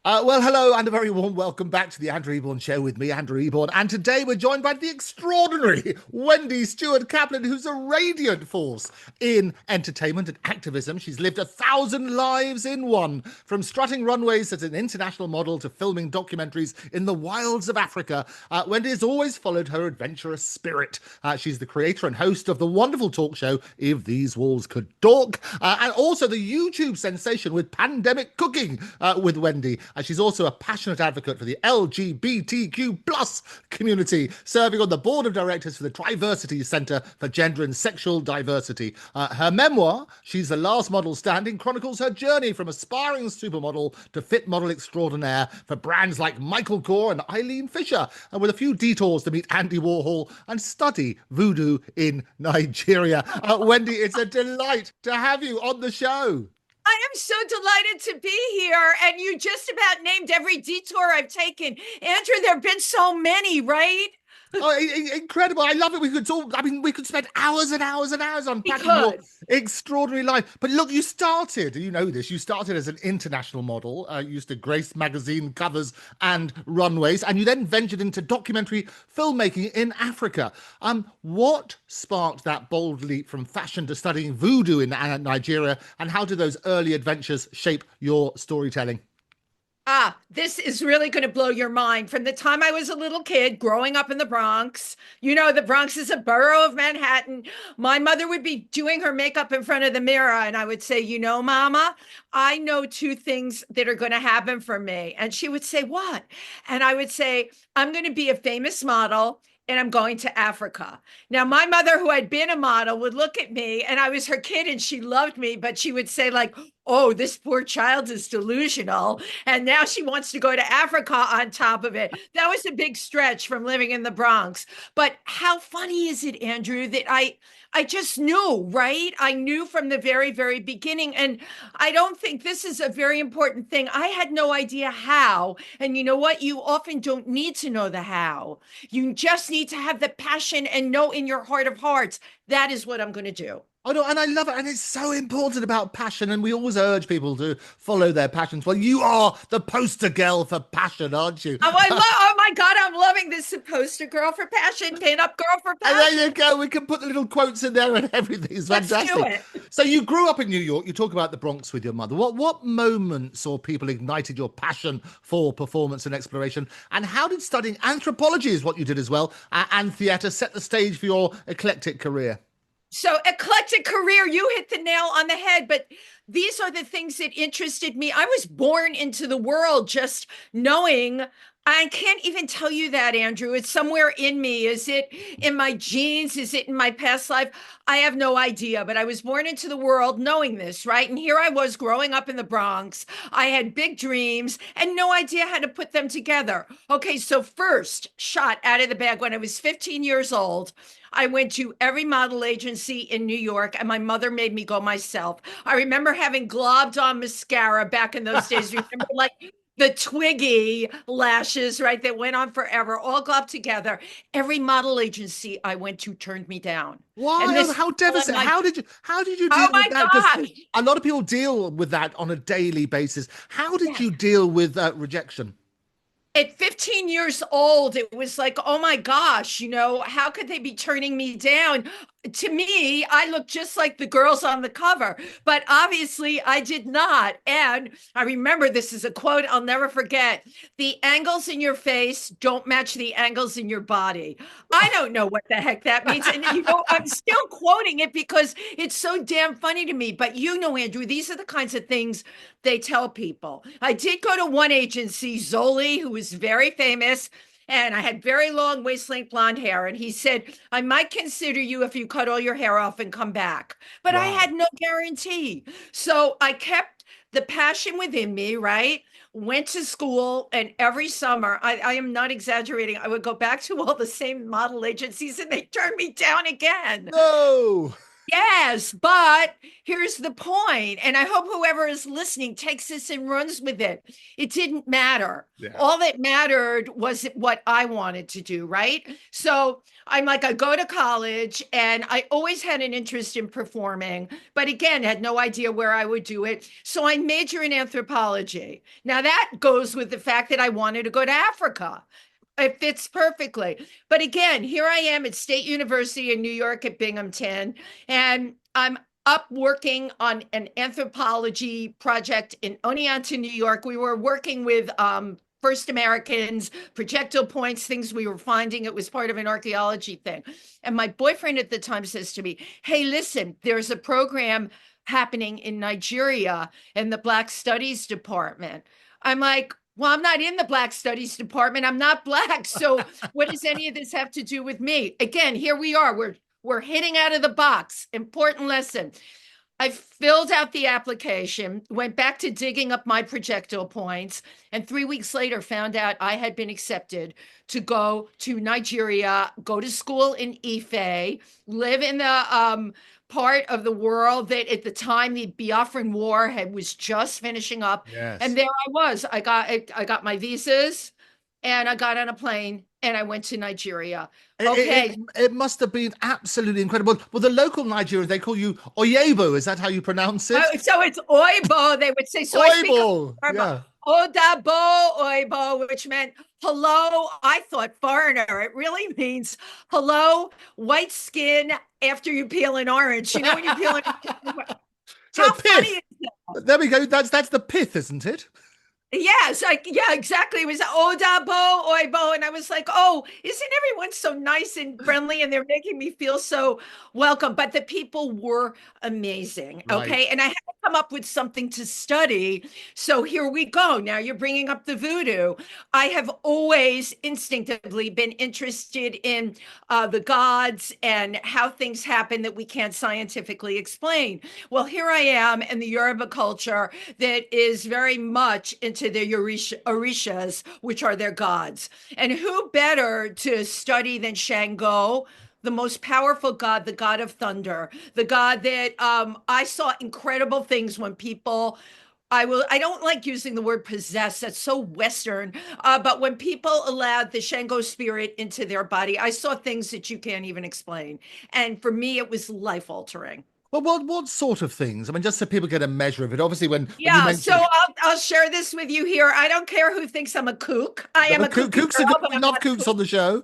Well, hello and a very warm welcome back to the Andrew Eborn Show with me, Andrew Eborn. And today we're joined by the extraordinary Wendy Stuart Kaplan, who's a radiant force in entertainment and activism. She's lived 1,000 lives in one, from strutting runways as an international model to filming documentaries in the wilds of Africa. Wendy has always followed her adventurous spirit. She's the creator and host of the wonderful talk show If These Walls Could Talk, and also the YouTube sensation with Pandemic Cooking with Wendy. She's also a passionate advocate for the LGBTQ plus community, serving on the board of directors for the Diversity Centre for Gender and Sexual Diversity. Her memoir, She's the Last Model Standing, chronicles her journey from aspiring supermodel to fit model extraordinaire for brands like Michael Kors and Eileen Fisher, and with a few detours to meet Andy Warhol and study voodoo in Nigeria. Wendy, it's a delight to have you on the show. I am so delighted to be here. And you just about named every detour I've taken. Andrew, there have been so many, right? Oh, incredible. I love it. We could talk, we could spend hours and hours and hours unpacking your extraordinary life. But look, you started as an international model. You used to grace magazine covers and runways, and you then ventured into documentary filmmaking in Africa. What sparked that bold leap from fashion to studying voodoo in Nigeria, and how did those early adventures shape your storytelling? This is really going to blow your mind. From the time I was a little kid growing up in the Bronx, the Bronx is a borough of Manhattan. My mother would be doing her makeup in front of the mirror, and I would say, Mama, I know two things that are going to happen for me. And she would say, what? And I would say, I'm going to be a famous model, and I'm going to Africa. Now, my mother, who had been a model, would look at me, and I was her kid and she loved me, but she would say, like, oh, this poor child is delusional. And now she wants to go to Africa on top of it. That was a big stretch from living in the Bronx. But how funny is it, Andrew, that I just knew, right? I knew from the very, very beginning. And I don't think this is a very important thing. I had no idea how. And you know what? You often don't need to know the how. You just need to have the passion and know in your heart of hearts, that is what I'm going to do. Oh no, and I love it, and it's so important about passion, and we always urge people to follow their passions. Well, you are the poster girl for passion, aren't you? Oh my God, I'm loving this poster girl for passion, pin-up girl for passion. And there you go. We can put the little quotes in there and everything. It's fantastic. Let's do it. So you grew up in New York. You talk about the Bronx with your mother. What moments or people ignited your passion for performance and exploration? And how did studying anthropology, is what you did as well, and theatre, set the stage for your eclectic career? So eclectic career, you hit the nail on the head, but these are the things that interested me. I was born into the world just knowing. I can't even tell you that, Andrew. It's somewhere in me. Is it in my genes? Is it in my past life? I have no idea, but I was born into the world knowing this, right? And here I was growing up in the Bronx. I had big dreams and no idea how to put them together. Okay, so first shot out of the bag when I was 15 years old, I went to every model agency in New York, and my mother made me go myself. I remember having globbed on mascara back in those days. Remember, like, the twiggy lashes, right, that went on forever, all globbed together. Every model agency I went to turned me down. Why? How devastating! Like, how did you oh deal my with that? gosh. Because a lot of people deal with that on a daily basis. How did you deal with rejection? At 15 years old, it was like, oh my gosh, how could they be turning me down? To me, I looked just like the girls on the cover, but obviously I did not. And I remember, this is a quote I'll never forget: the angles in your face don't match the angles in your body. I don't know what the heck that means. And I'm still quoting it because it's so damn funny to me. But Andrew, these are the kinds of things they tell people. I did go to one agency, Zoli, who was very famous, and I had very long waist-length blonde hair. And he said, I might consider you if you cut all your hair off and come back. But I had no guarantee. So I kept the passion within me, right? Went to school, and every summer, I am not exaggerating, I would go back to all the same model agencies and they turned me down again. No. Yes, but here's the point, and I hope whoever is listening takes this and runs with it. It didn't matter. Yeah. All that mattered was what I wanted to do, right? So I'm like, I go to college and I always had an interest in performing, but again, had no idea where I would do it. So I major in anthropology. Now that goes with the fact that I wanted to go to Africa. It fits perfectly. But again, here I am at State University in New York at Binghamton, and I'm up working on an anthropology project in Oneonta, New York. We were working with First Americans, projectile points, things we were finding. It was part of an archaeology thing. And my boyfriend at the time says to me, hey, listen, there's a program happening in Nigeria in the Black Studies Department. I'm like, well, I'm not in the Black Studies Department. I'm not Black. So what does any of this have to do with me? Again, here we are. We're hitting out of the box. Important lesson. I filled out the application, went back to digging up my projectile points, and 3 weeks later found out I had been accepted to go to Nigeria, go to school in Ife, live in the part of the world that at the time the Biafran War was just finishing up. Yes. And there I was. I got my visas and I got on a plane and I went to Nigeria. Okay. It must have been absolutely incredible. Well, the local Nigerians, they call you Oyebo. Is that how you pronounce it? So it's Oibo, they would say. So I speak Oyebo. Yoruba. Yeah. Odabo Oibo, which meant hello. I thought foreigner. It really means hello, white skin after you peel an orange. You know when you peel an So How funny pith. is that? There we go. That's the pith, isn't it? Yes, yeah, exactly. It was Odabo Oibo. And I was like, oh, isn't everyone so nice and friendly? And they're making me feel so welcome. But the people were amazing. Right. Okay. And I had to come up with something to study. So here we go. Now you're bringing up the voodoo. I have always instinctively been interested in the gods and how things happen that we can't scientifically explain. Well, here I am in the Yoruba culture that is very much into their orishas, which are their gods. And who better to study than Shango, the most powerful god, the god of thunder, the god that I saw incredible things when people I don't like using the word possess. That's so Western. But when people allowed the Shango spirit into their body, I saw things that you can't even explain. And for me, it was life altering. Well, what sort of things? I mean, just so people get a measure of it. Obviously, when you Yeah, so mentioned I'll share this with you here. I don't care who thinks I'm a kook. I am no, a kooky kooks are girl, good, but I'm not not a kooks kook. on the show.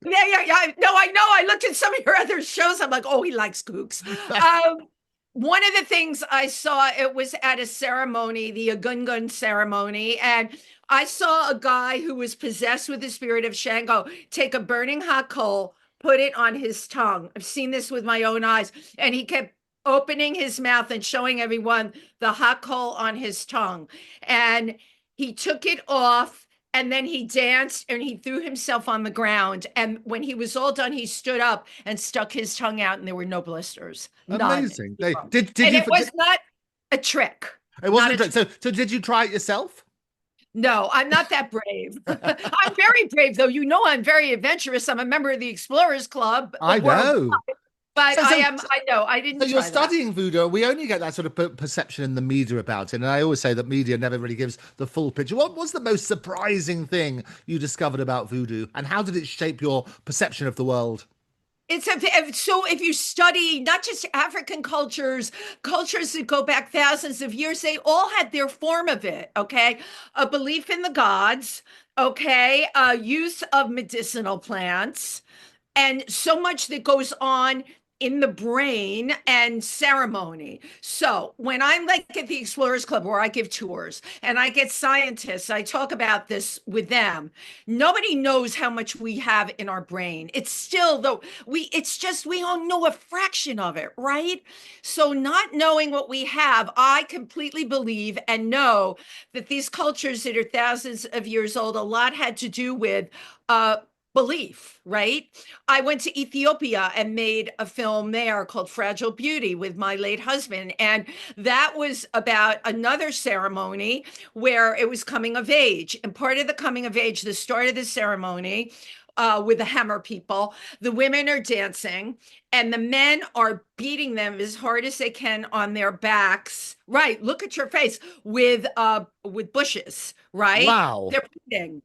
Yeah, yeah, yeah. No, I know. I looked at some of your other shows. I'm like, oh, he likes kooks. Um, One of the things I saw, it was at a ceremony, the Agungun ceremony, and I saw a guy who was possessed with the spirit of Shango take a burning hot coal, put it on his tongue. I've seen this with my own eyes, and he kept opening his mouth and showing everyone the hot coal on his tongue. And he took it off and then he danced and he threw himself on the ground. And when he was all done, he stood up and stuck his tongue out, and there were no blisters, none. Amazing. They did And you? it was not a trick. It Not wasn't a a trick. So did you try it yourself? No, I'm not that brave. I'm very brave, though. You know, I'm very adventurous. I'm a member of the Explorers Club I world, know. but So so I know, I so didn't you're try that. studying voodoo. We only get that sort of perception in the media about it, and I always say that media never really gives the full picture. What was the most surprising thing you discovered about voodoo, and how did it shape your perception of the world? So if you study not just African cultures, cultures that go back thousands of years, they all had their form of it. Okay, a belief in the gods. Okay, use of medicinal plants, and so much that goes on in the brain and ceremony. So when I'm like at the Explorers Club where I give tours and I get scientists, I talk about this with them. Nobody knows how much we have in our brain. It's still though it's just we don't know a fraction of it, right? So not knowing what we have, I completely believe and know that these cultures that are thousands of years old, a lot had to do with belief, right? I went to Ethiopia and made a film there called Fragile Beauty with my late husband. And that was about another ceremony where it was coming of age. And part of the coming of age, the start of the ceremony, with the hammer people. The women are dancing, and the men are beating them as hard as they can on their backs. Right. Look at your face with bushes, right? Wow. They're bleeding.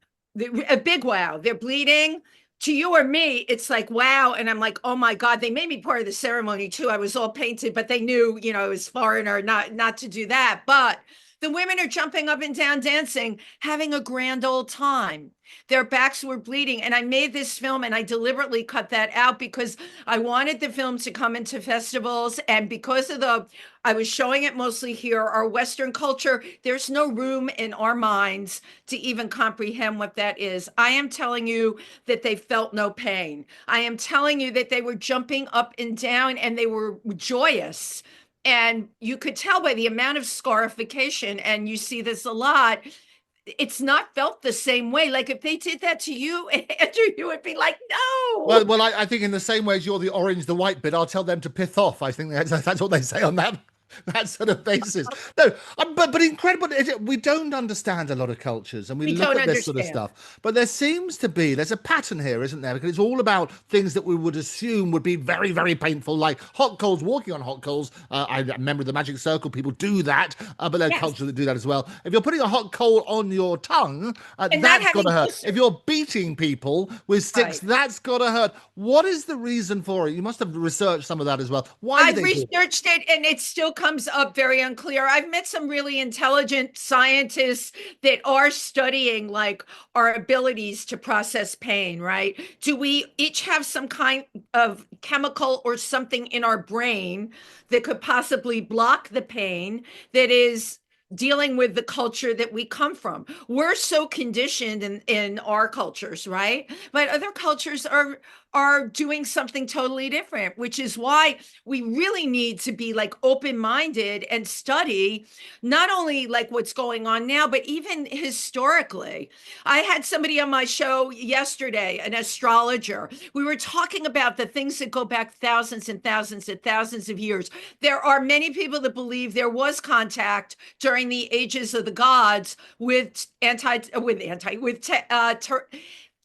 A big wow. They're bleeding. To you or me, it's like, wow. And I'm like, oh my God, they made me part of the ceremony too. I was all painted, but they knew, I was foreigner, not to do that. But the women are jumping up and down, dancing, having a grand old time. Their backs were bleeding. And I made this film and I deliberately cut that out because I wanted the film to come into festivals. And because of I was showing it mostly here, our Western culture, there's no room in our minds to even comprehend what that is. I am telling you that they felt no pain. I am telling you that they were jumping up and down and they were joyous. And you could tell by the amount of scarification, and you see this a lot, it's not felt the same way. Like if they did that to you, Andrew, you would be like, no. Well, I think in the same way as you're the orange, the white bit, I'll tell them to pith off. I think that's what they say on that sort of basis. No, but incredible. We don't understand a lot of cultures, and we look at this sort of stuff. But there's a pattern here, isn't there? Because it's all about things that we would assume would be very, very painful, like hot coals, walking on hot coals. I remember the Magic Circle, people do that, but there are cultures that do that as well. If you're putting a hot coal on your tongue, that's got to hurt. If you're beating people with sticks, that's got to hurt. What is the reason for it? You must have researched some of that as well. I've researched it, and it still comes up very unclear. I've met some really intelligent scientists that are studying like our abilities to process pain, right? Do we each have some kind of chemical or something in our brain that could possibly block the pain that is dealing with the culture that we come from? We're so conditioned in our cultures, right? But other cultures are doing something totally different, which is why we really need to be like open-minded and study not only like what's going on now, but even historically. I had somebody on my show yesterday, an astrologer. We were talking about the things that go back thousands and thousands and thousands of years. There are many people that believe there was contact during the ages of the gods with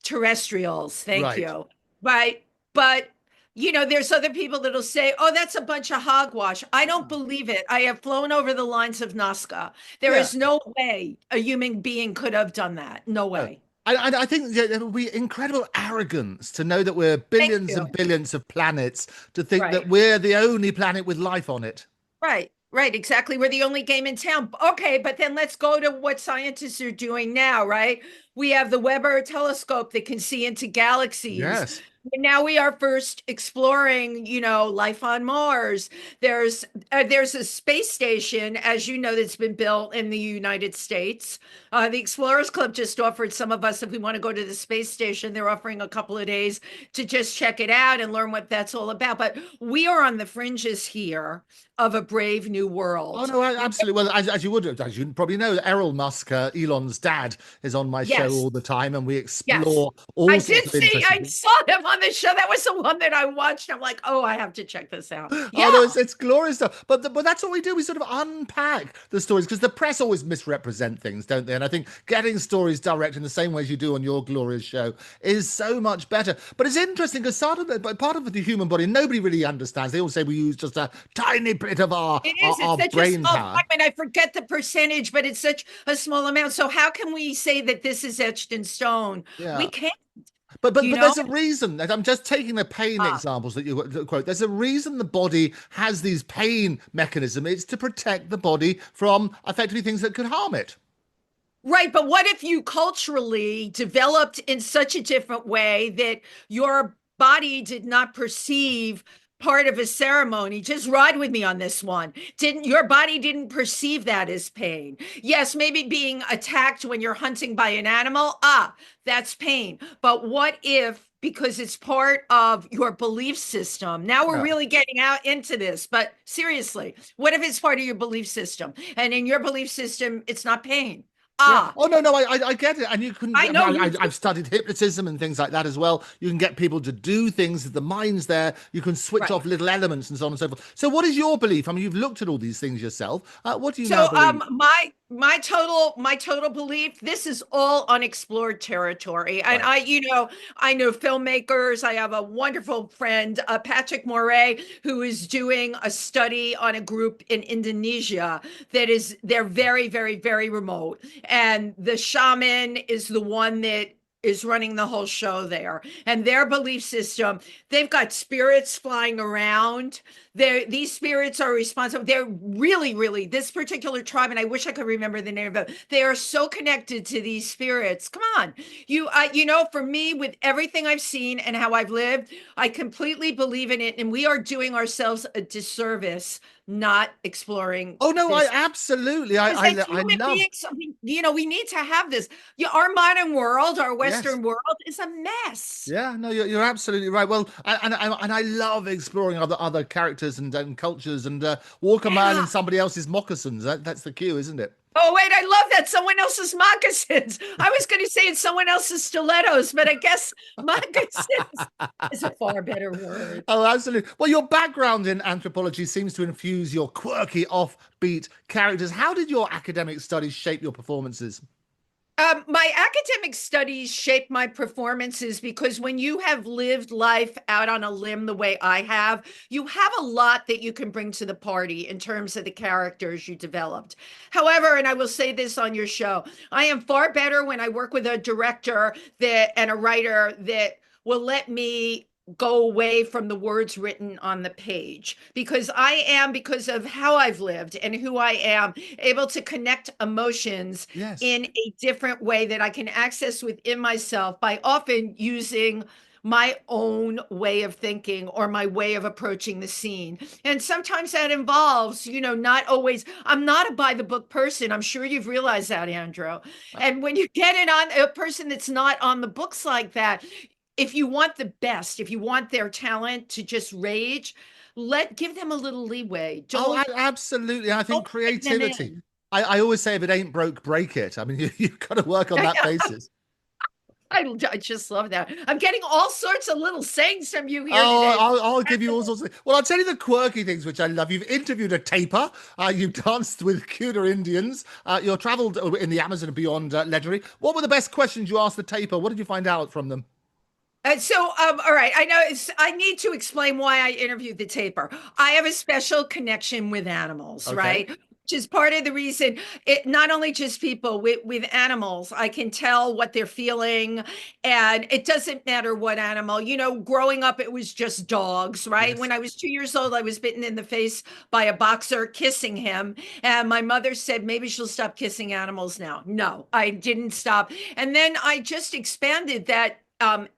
terrestrials. Thank you. Right. But, there's other people that'll say, oh, that's a bunch of hogwash. I don't believe it. I have flown over the lines of Nazca. There is no way a human being could have done that. No way. I think there will be incredible arrogance to know that we're billions and billions of planets, to think that we're the only planet with life on it. Right. Right, exactly. We're the only game in town. Okay, but then let's go to what scientists are doing now, right? We have the Weber telescope that can see into galaxies. Yes. And now we are first exploring, life on Mars. There's a space station, as you know, that's been built in the United States. The Explorers Club just offered some of us, if we want to go to the space station, they're offering a couple of days to just check it out and learn what that's all about. But we are on the fringes here of a brave new world. Oh no, absolutely. Well, as you probably know, Errol Musk, Elon's dad, is on my show all the time, and we explore all. I saw him on the show. That was the one that I watched. I'm like, oh, I have to check this out. Yeah. Oh no, it's glorious stuff. But that's what we do. We sort of unpack the stories, because the press always misrepresent things, don't they? And I think getting stories direct in the same way as you do on your glorious show is so much better. But it's interesting because part of the human body nobody really understands. They all say we use just a tiny bit of our brain power. I forget the percentage, but it's such a small amount. So how can we say that this is etched in stone? Yeah. We can't. But there's a reason. I'm just taking the pain examples that you quote. There's a reason the body has these pain mechanism. It's to protect the body from effectively things that could harm it. Right. But what if you culturally developed in such a different way that your body did not perceive part of a ceremony? Just ride with me on this one. Your body didn't perceive that as pain? Yes, maybe being attacked when you're hunting by an animal, that's pain. But what if, because it's part of your belief system, now we're really getting out into this, but seriously, what if it's part of your belief system, and in your belief system it's not pain? Yeah. Oh no, I get it, and you can. I've studied hypnotism and things like that as well. You can get people to do things. The mind's there. You can switch off little elements and so on and so forth. So, what is your belief? I mean, you've looked at all these things yourself. What do you now believe? my total belief, this is all unexplored territory. And Right. I know filmmakers. I have a wonderful friend, Patrick Moray, who is doing a study on a group in Indonesia they're very, very, very remote. And the shaman is the one that is running the whole show there. And their belief system, they've got spirits flying around. These spirits are responsible. They're really, really, this particular tribe, and I wish I could remember the name of it. They are so connected to these spirits. Come on. For me, with everything I've seen and how I've lived, I completely believe in it. And we are doing ourselves a disservice not exploring Oh no, I this. absolutely. Because as I human love. beings, we need to have this. Yeah, our modern world, our Yes. Western world is a mess. Yeah, no, you're absolutely right. Well, and I love exploring other characters and cultures and walk a mile in Yeah. somebody else's moccasins. That's the cue, isn't it? Oh, wait, I love that. Someone else's moccasins. I was going to say it's someone else's stilettos, but I guess moccasins is a far better word. Oh, absolutely. Well, your background in anthropology seems to infuse your quirky, offbeat characters. How did your academic studies shape your performances? My academic studies shape my performances because when you have lived life out on a limb the way I have, you have a lot that you can bring to the party in terms of the characters you developed. However, and I will say this on your show, I am far better when I work with a director and a writer that will let me go away from the words written on the page because because of how I've lived and who I am, able to connect emotions Yes. in a different way that I can access within myself by often using my own way of thinking or my way of approaching the scene. And sometimes that involves, not always, I'm not a by the book person. I'm sure you've realized that, Andrew. And when you get it on a person that's not on the books like that, if you want the best, if you want their talent to just rage, give them a little leeway. Oh, Don't absolutely. I think stick them creativity. in. I always say if it ain't broke, break it. I mean, you've got to work on that basis. I just love that. I'm getting all sorts of little sayings from you here Oh, today. I'll give you all sorts of. Well, I'll tell you the quirky things which I love. You've interviewed a tapir. You've danced with Kuna Indians. You've travelled in the Amazon and beyond legendary. What were the best questions you asked the tapir? What did you find out from them? All right. I know I need to explain why I interviewed the taper. I have a special connection with animals, Okay. right? Which is part of the reason not only just people with animals, I can tell what they're feeling. And it doesn't matter what animal, growing up, it was just dogs, right? Yes. When I was 2 years old, I was bitten in the face by a boxer kissing him. And my mother said, maybe she'll stop kissing animals now. No, I didn't stop. And then I just expanded that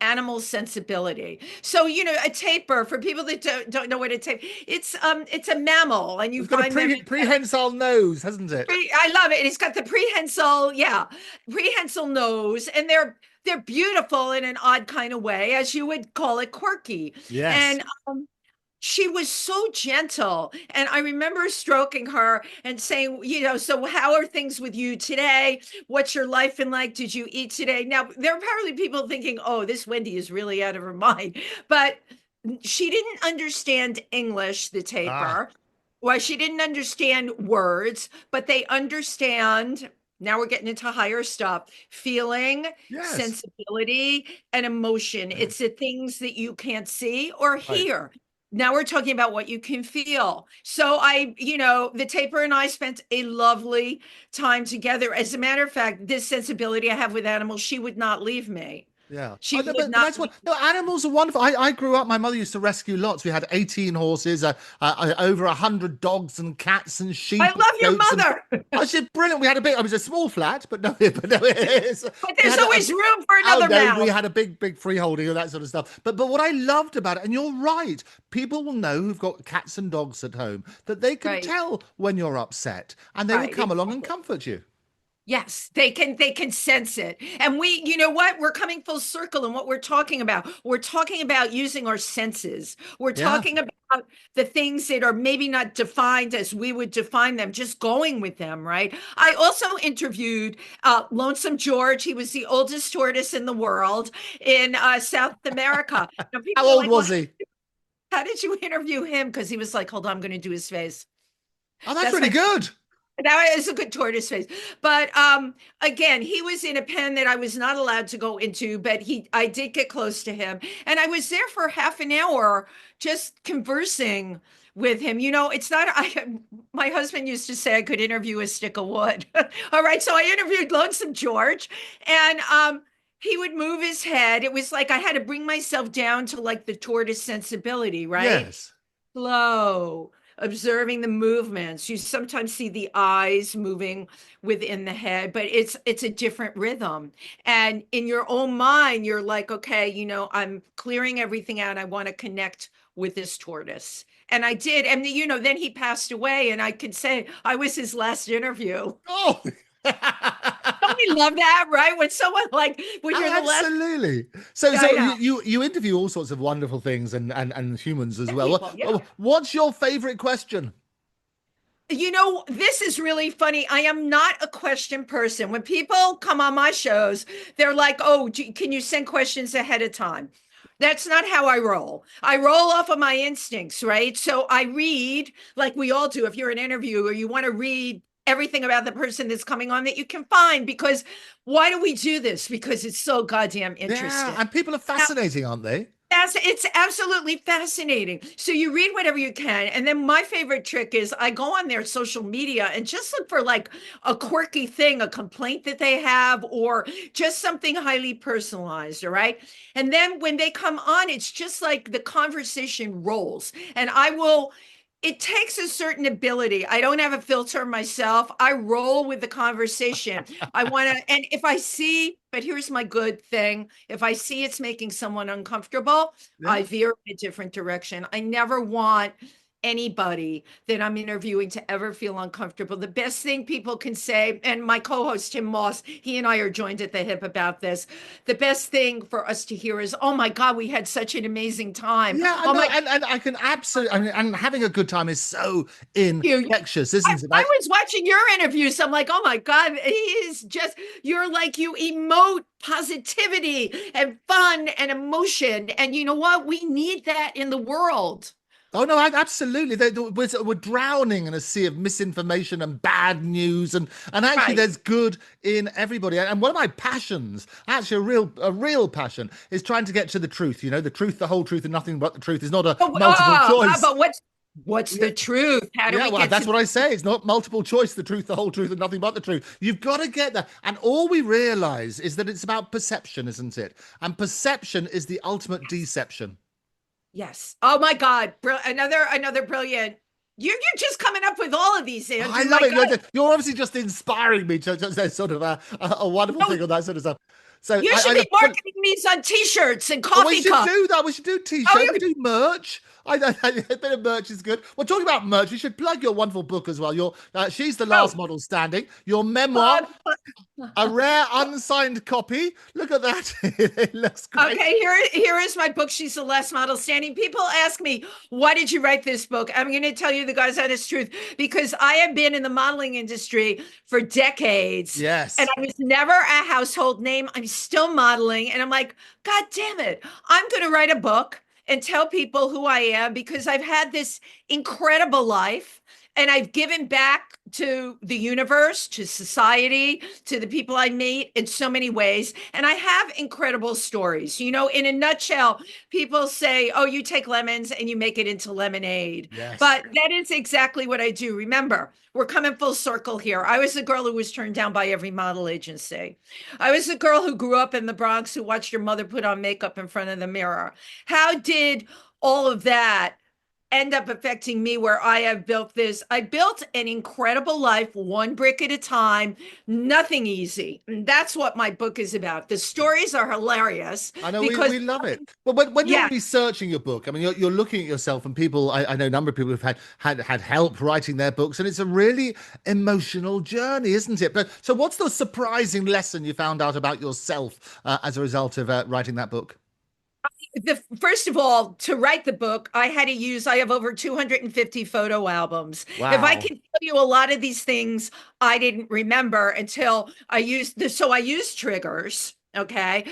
animal sensibility. So, a tapir, for people that don't know what a tapir, it's a mammal, and you It's got a find them. prehensile nose, hasn't it? I love it. And it's got the prehensile nose, and they're beautiful in an odd kind of way, as you would call it, quirky. Yes. And she was so gentle. And I remember stroking her and saying, so how are things with you today? What's your life been like? Did you eat today? Now, there are probably people thinking, oh, this Wendy is really out of her mind. But she didn't understand English, the Ah, taper. Well, she didn't understand words, but they understand. Now we're getting into higher stuff, feeling, yes. sensibility, and emotion. It's the things that you can't see or Right. hear. Now we're talking about what you can feel. So the taper and I spent a lovely time together. As a matter of fact, this sensibility I have with animals, she would not leave me. Yeah. She No, would but not that's what. leave. No, animals are wonderful. I grew up. My mother used to rescue lots. We had 18 horses, over 100 dogs and cats and I sheep and love your goats and. mother, Oh, she's brilliant. We had a big. It was a small flat, but no, but no, it's, but we there's had always room for oh another no, we mouth. had a big freeholding and that sort of stuff. But what I loved about it, and you're right, people will know who've got cats and dogs at home that they can Right, tell when you're upset, and they will right, come along and exactly. comfort you. Yes, they can sense it. And you know what? We're coming full circle in what we're talking about. We're talking about using our senses. We're Yeah. talking about the things that are maybe not defined as we would define them, just going with them, right? I also interviewed Lonesome George. He was the oldest tortoise in the world in South America. Now How people are old like, well, was he? how did you interview him? Because he was like, hold on, I'm going to do his face. Oh, that's That's really my good. That is a good tortoise face. But again, he was in a pen that I was not allowed to go into, but I did get close to him. And I was there for half an hour just conversing with him. You know, it's not my husband used to say I could interview a stick of wood. All right. So I interviewed Lonesome George and he would move his head. It was like I had to bring myself down to like the tortoise sensibility, right? Yes. Slow, observing the movements. You sometimes see the eyes moving within the head, but it's a different rhythm. And in your own mind, you're like, okay, you know, I'm clearing everything out. I want to connect with this tortoise. And I did. And you know, then he passed away, and I could say I was his last interview. Oh. Don't we love that, right? When someone like when you're the last. Absolutely. So, I so know. you interview all sorts of wonderful things and humans as well. People, yeah. What's your favorite question? You know, this is really funny. I am not a question person. When people come on my shows, they're like, oh, can you send questions ahead of time? That's not how I roll. I roll off of my instincts, right? So I read like we all do. If you're an interviewer, you want to read everything about the person that's coming on that you can find, because why do we do this? Because it's so goddamn interesting. Yeah, and people are fascinating, aren't they? It's absolutely fascinating. So you read whatever you can. And then my favorite trick is I go on their social media and just look for like a quirky thing, a complaint that they have, or just something highly personalized. All right. And then when they come on, it's just like the conversation rolls. And it takes a certain ability. I don't have a filter myself. I roll with the conversation. And if I see, but here's my good thing. If I see it's making someone uncomfortable, Yeah. I veer in a different direction. I never want anybody that I'm interviewing to ever feel uncomfortable. The best thing people can say, and my co-host Tim Moss, he and I are joined at the hip about this. The best thing for us to hear is, "Oh my God, we had such an amazing time." Yeah, Oh my and I can absolutely. I mean, and having a good time is so you. infectious, isn't it? I was watching your interviews. I'm like, oh my God, he is just, you're like, you emote positivity and fun and emotion. And you know what? We need that in the world. Oh no, absolutely. We're drowning in a sea of misinformation and bad news, and actually, Right. there's good in everybody. And one of my passions, actually a real passion, is trying to get to the truth. You know, the truth, the whole truth, and nothing but the truth is not a multiple choice. But what's the truth? How do Yeah, we well, get that's to what I say. It's not multiple choice, the truth, the whole truth, and nothing but the truth. You've got to get that. And all we realize is that it's about perception, isn't it? And perception is the ultimate deception. Yes. Oh my God. Another brilliant. You're just coming up with all of these, Andrew. I love My it. God. You're obviously just inspiring me to just sort of a wonderful No, thing on that sort of stuff. So you should be marketing these on T-shirts and oh, we coffee should cups. do that. We should do Oh, t-shirts. We do merch. A bit of merch is good. Well, talking about merch, we should plug your wonderful book as well. She's the last model standing. Your memoir, a rare unsigned copy. Look at that. It looks great. Okay, here is my book. She's the last model standing. People ask me, why did you write this book? I'm going to tell you the God's honest truth, because I have been in the modeling industry for decades. Yes. And I was never a household name. I'm still modeling. And I'm like, God damn it. I'm going to write a book and tell people who I am, because I've had this incredible life and I've given back to the universe, to society, to the people I meet in so many ways. And I have incredible stories. You know, in a nutshell, people say, oh, you take lemons and you make it into lemonade. Yes. But that is exactly what I do. Remember, we're coming full circle here. I was the girl who was turned down by every model agency. I was the girl who grew up in the Bronx, who watched her mother put on makeup in front of the mirror. How did all of that end up affecting me, where I have built this? I built an incredible life, one brick at a time, nothing easy. And that's what my book is about. The stories are hilarious. I know because we love it. But when you're researching your book, I mean, you're looking at yourself, and people, I know a number of people who've had help writing their books, and it's a really emotional journey, isn't it? But so what's the surprising lesson you found out about yourself as a result of writing that book? First of all, to write the book, I have over 250 photo albums. Wow. If I can tell you a lot of these things, I didn't remember until I used triggers. Okay.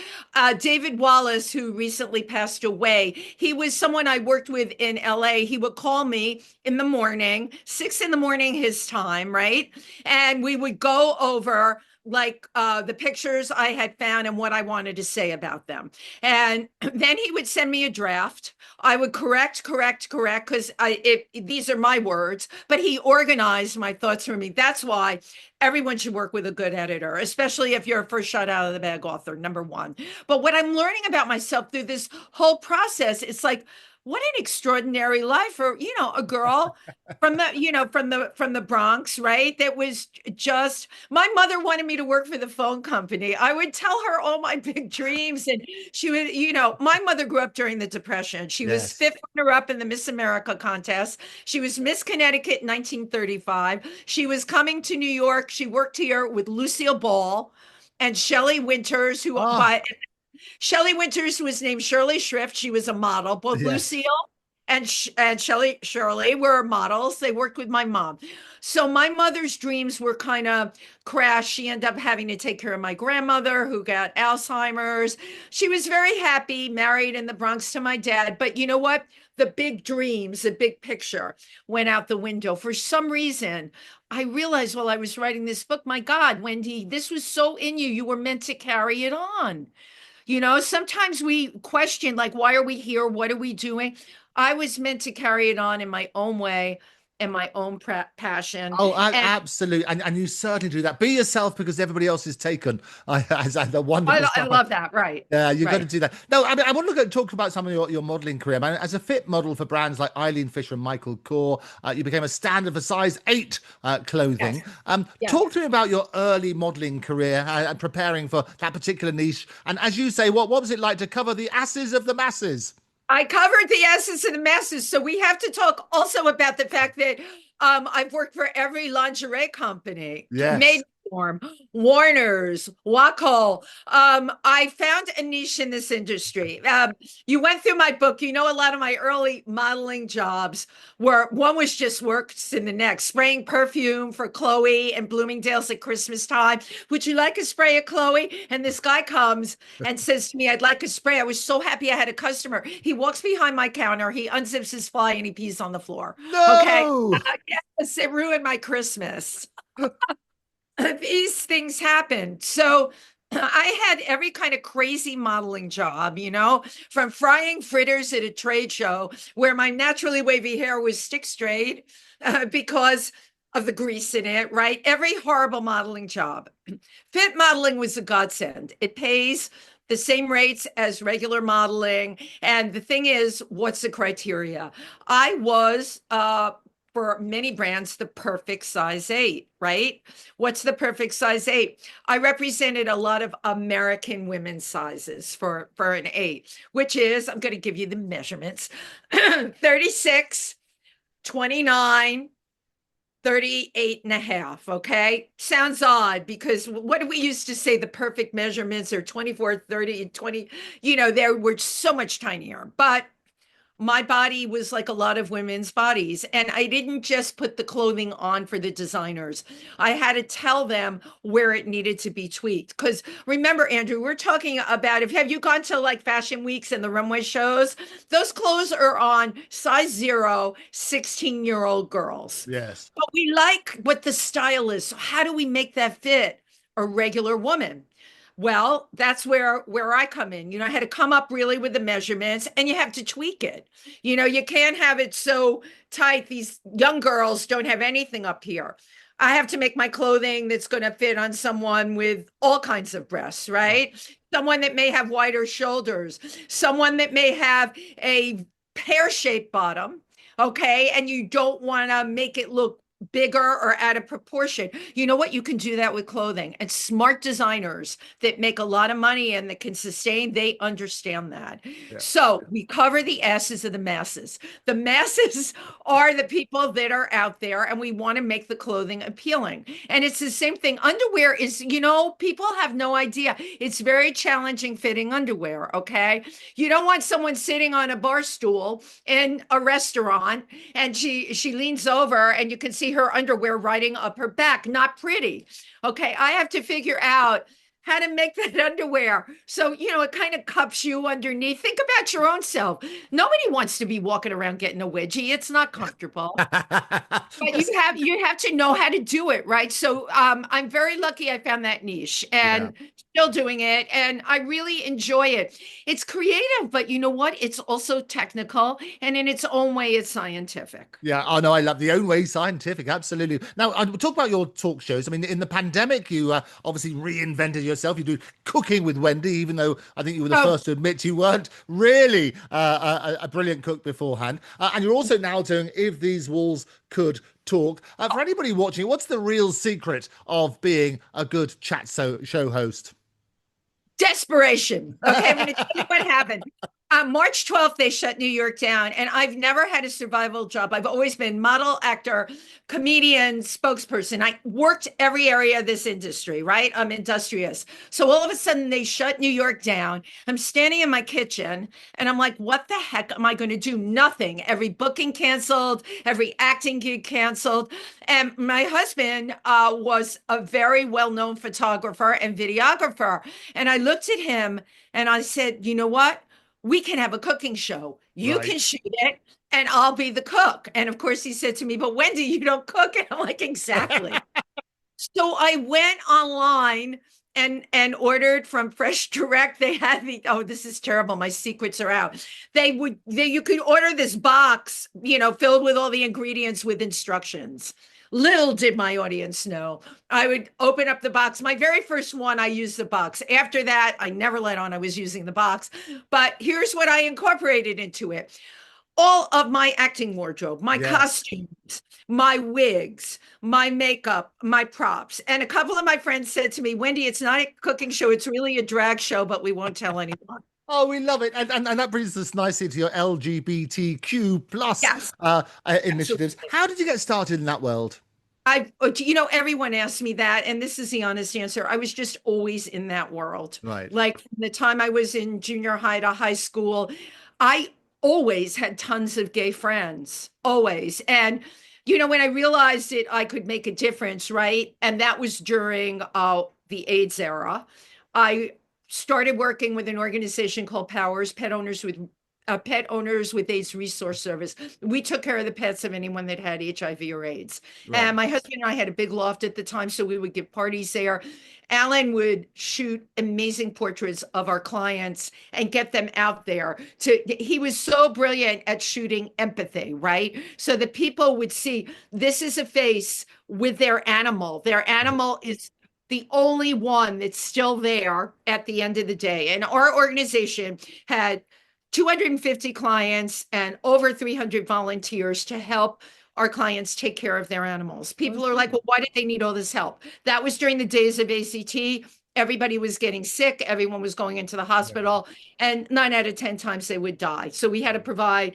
David Wallace, who recently passed away, he was someone I worked with in LA. He would call me in the morning, 6 in the morning, his time, right? And we would go over the pictures I had found and what I wanted to say about them. And then he would send me a draft. I would correct, because these are my words, but he organized my thoughts for me. That's why everyone should work with a good editor, especially if you're a first shot out of the bag author, number one. But what I'm learning about myself through this whole process, it's like, what an extraordinary life for, a girl from the Bronx, right? That was just, my mother wanted me to work for the phone company. I would tell her all my big dreams. And she would, my mother grew up during the Depression. She was Yes. fifth runner-up in the Miss America contest. She was Miss Connecticut in 1935. She was coming to New York. She worked here with Lucille Ball and Shelley Winters, Oh, Shelley Winters was named Shirley Shrift. She was a model. Both yes. Lucille and Shirley were models. They worked with my mom. So my mother's dreams were kind of crashed. She ended up having to take care of my grandmother who got Alzheimer's. She was very happy, married in the Bronx to my dad. But you know what? The big dreams, the big picture went out the window. For some reason, I realized while I was writing this book, my God, Wendy, this was so in you. You were meant to carry it on. Sometimes we question, like, why are we here? What are we doing? I was meant to carry it on in my own way and my own passion. Oh, And absolutely. And you certainly do that. Be yourself because everybody else is taken. As the wonderful I stuff. love that. Right. Yeah, you've got to Right. do that. No, I mean, I want to talk about some of your modeling career, man. As a fit model for brands like Eileen Fisher and Michael Kors, you became a standard for size 8 Yes. clothing. Yes. Talk to me about your early modeling career and preparing for that particular niche. And as you say, what was it like to cover the asses of the masses? I covered the S's and the messes. So we have to talk also about the fact that I've worked for every lingerie company, Yes. Made Form, Warner's, Waco. I found a niche in this industry. You went through my book. A lot of my early modeling jobs were one was just works in the next, spraying perfume for Chloe and Bloomingdale's at Christmas time. Would you like a spray of Chloe? And this guy comes and says to me, I'd like a spray. I was so happy I had a customer. He walks behind my counter, he unzips his fly, and he pees on the floor. Okay. No. Yes, it ruined my Christmas. These things happen. So I had every kind of crazy modeling job, from frying fritters at a trade show where my naturally wavy hair was stick straight because of the grease in it, right? Every horrible modeling job. Fit modeling was a godsend. It pays the same rates as regular modeling. And the thing is, what's the criteria? I was for many brands, the perfect size 8, right? What's the perfect size 8? I represented a lot of American women's sizes for an 8, which is, I'm going to give you the measurements, 36, 29, 38 and a half. Okay. Sounds odd because what do we used to say? The perfect measurements are 24, 30, and 20. They were so much tinier, but my body was like a lot of women's bodies. And I didn't just put the clothing on for the designers. I had to tell them where it needed to be tweaked. Because remember, Andrew, we're talking about have you gone to like fashion weeks and the runway shows? Those clothes are on size 0, 16-year-old girls. Yes. But we like what the style is. So how do we make that fit a regular woman? Well, that's where I come in. I had to come up really with the measurements and you have to tweak it. You can't have it so tight. These young girls don't have anything up here. I have to make my clothing that's going to fit on someone with all kinds of breasts, right? Someone that may have wider shoulders, someone that may have a pear-shaped bottom, okay? And you don't want to make it look bigger or out of proportion. You know what? You can do that with clothing. And smart designers that make a lot of money and that can sustain, they understand that. Yeah. So we cover the asses of the masses. The masses are the people that are out there, and we want to make the clothing appealing. And it's the same thing. Underwear is, people have no idea. It's very challenging fitting underwear, okay? You don't want someone sitting on a bar stool in a restaurant and she leans over and you can see her underwear riding up her back. Not pretty. Okay. I have to figure out how to make that underwear. So, it kind of cups you underneath. Think about your own self. Nobody wants to be walking around getting a wedgie. It's not comfortable. But Yes. you have to know how to do it, right? So I'm very lucky I found that niche Yeah. and still doing it. And I really enjoy it. It's creative, but you know what? It's also technical. And in its own way, it's scientific. Yeah, oh no, I love the own way scientific, absolutely. Now, I talk about your talk shows. I mean, in the pandemic, you obviously reinvented yourself. You do cooking with Wendy, even though I think you were the Oh, first to admit you weren't really a brilliant cook beforehand. And you're also now doing If These Walls Could Talk. For anybody watching, what's the real secret of being a good show host? desperation. Okay, I'm going to tell you what happened. March 12th, they shut New York down, and I've never had a survival job. I've always been model, actor, comedian, spokesperson. I worked every area of this industry, right? I'm industrious. So all of a sudden, they shut New York down. I'm standing in my kitchen, and I'm like, what the heck am I going to do? Nothing. Every booking canceled, every acting gig canceled. And my husband was a very well-known photographer and videographer. And I looked at him, and I said, you know what? We can have a cooking show. You Right. can shoot it and I'll be the cook. And of course, he said to me, but Wendy, you don't cook. And I'm like, exactly. So I went online and ordered from Fresh Direct. They had this is terrible. My secrets are out. You could order this box, filled with all the ingredients with instructions. Little did my audience know. I would open up the box. My very first one, I used the box. After that, I never let on I was using the box. But here's what I incorporated into it: all of my acting wardrobe, my Yes. costumes, my wigs, my makeup, my props. And a couple of my friends said to me, Wendy, it's not a cooking show, it's really a drag show, but we won't tell anyone. Oh, we love it. And that brings us nicely to your LGBTQ plus Yes, initiatives. absolutely. How did you get started in that world? Everyone asks me that, and this is the honest answer. I was just always in that world. Right. Like from the time I was in junior high to high school, I always had tons of gay friends, always. And, when I realized that I could make a difference, right? And that was during the AIDS era. I started working with an organization called Powers, Pet Owners with AIDS Resource Service. We took care of the pets of anyone that had HIV or AIDS. Right. And my husband and I had a big loft at the time, so we would give parties there. Alan would shoot amazing portraits of our clients and get them out there. He was so brilliant at shooting empathy, right? So that people would see this is a face with their animal. Their Right. animal is the only one that's still there at the end of the day. And our organization had 250 clients and over 300 volunteers to help our clients take care of their animals. People are like, well, why did they need all this help? That was during the days of ACT. Everybody was getting sick. Everyone was going into the Yeah. hospital, and 9 out of 10 times they would die. So we had to provide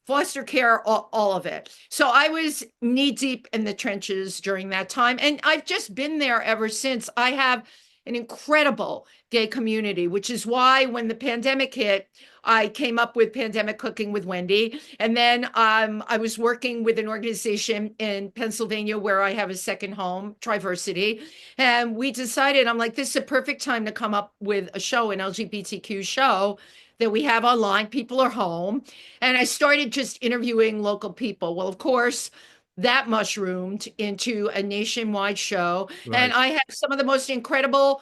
foster care, all of it. So I was knee deep in the trenches during that time. And I've just been there ever since. I have an incredible gay community, which is why when the pandemic hit, I came up with Pandemic Cooking with Wendy. And then I was working with an organization in Pennsylvania where I have a second home, Triversity. And we decided, I'm like, this is a perfect time to come up with a show, an LGBTQ show that we have online. People are home. And I started just interviewing local people. Well, of course, that mushroomed into a nationwide show. And Right. I have some of the most incredible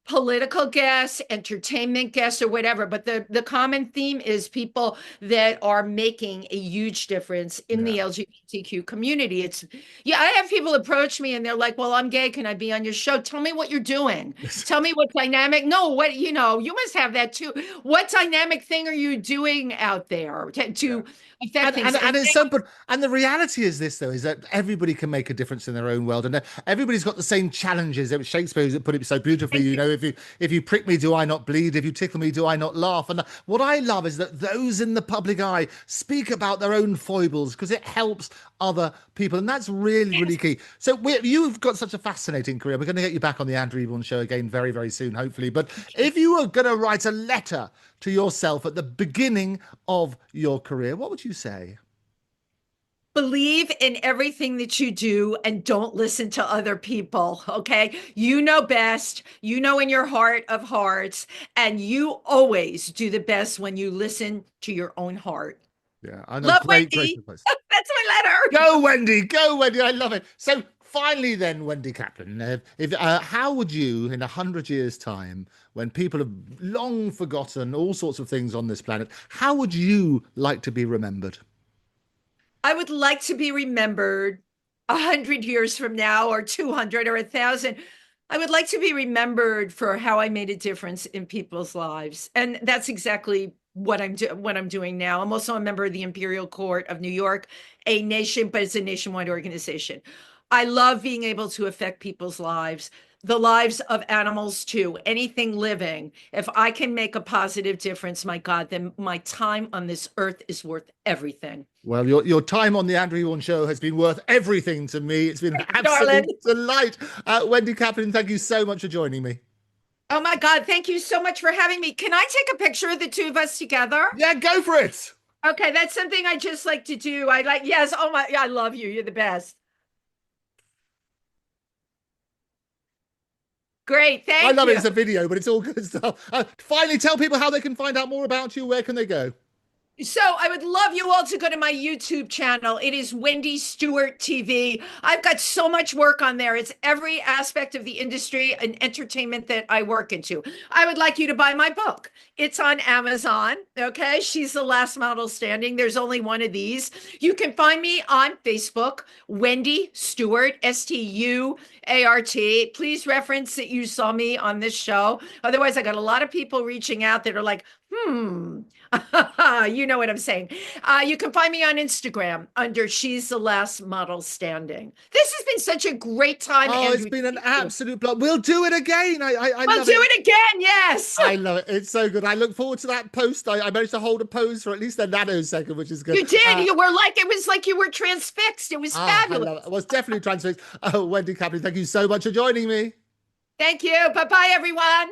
political guests, entertainment guests, or whatever. But the common theme is people that are making a huge difference in Yeah. the LGBTQ community. Yeah, I have people approach me and they're like, well, I'm gay. Can I be on your show? Tell me what you're doing. Tell me what dynamic. No, you must have that too. What dynamic thing are you doing out there Yeah. to affect things? And it's so, but and the reality is this though, is that everybody can make a difference in their own world, and everybody's got the same challenges. Shakespeare put it so beautifully. If you prick me, do I not bleed? If you tickle me, do I not laugh? And what I love is that those in the public eye speak about their own foibles because it helps other people, and that's really, really key. So you've got such a fascinating career. We're going to get you back on the Andrew Eborn Show again very, very soon, hopefully. But if you were going to write a letter to yourself at the beginning of your career, what would you say? Believe in everything that you do and don't listen to other people. Okay. You know best. You know in your heart of hearts. And you always do the best when you listen to your own heart. Yeah, I know. Love, Great Wendy. advice. That's my letter. Go, Wendy. Go, Wendy. I love it. So finally, then, Wendy Kaplan, how would you, in 100 years' time, when people have long forgotten all sorts of things on this planet, how would you like to be remembered? I would like to be remembered 100 years from now, or 200, or 1,000. I would like to be remembered for how I made a difference in people's lives. And that's exactly what I'm doing now. I'm also a member of the Imperial Court of New York, but it's a nationwide organization. I love being able to affect people's lives, the lives of animals too, anything living. If I can make a positive difference, my God, then my time on this earth is worth everything. Well, your time on the Andrew Eborn Show has been worth everything to me. It's been an Darling. absolute delight. Wendy Kaplan, thank you so much for joining me. Oh my God, thank you so much for having me. Can I take a picture of the two of us together? Yeah, go for it. Okay, that's something I just like to do. Yes, oh my, I love you. You're the best. Great, I thank love it. you. It's a video, but it's all good stuff. Finally, tell people how they can find out more about you. Where can they go? So I would love you all to go to my YouTube channel. It is Wendy Stewart TV. I've got so much work on there. It's every aspect of the industry and entertainment that I work into. I would like you to buy my book. It's on Amazon. Okay. She's the last model standing. There's only one of these. You can find me on Facebook, Wendy Stewart, Stuart. Please reference that you saw me on this show. Otherwise, I got a lot of people reaching out that are like, you know what I'm saying. You can find me on Instagram under She's the Last Model Standing. This has been such a great time, Oh, Andrew. it's been an absolute blast. We'll do it again. I We'll love do it. it again. Yes. I love it. It's so good. I look forward to that post. I managed to hold a pose for at least a nanosecond, which is good. You did. You were like, it was like you were transfixed. It was I fabulous. love it. I was definitely transfixed. Wendy Kaplan, thank you so much for joining me. Thank you. Bye-bye, everyone.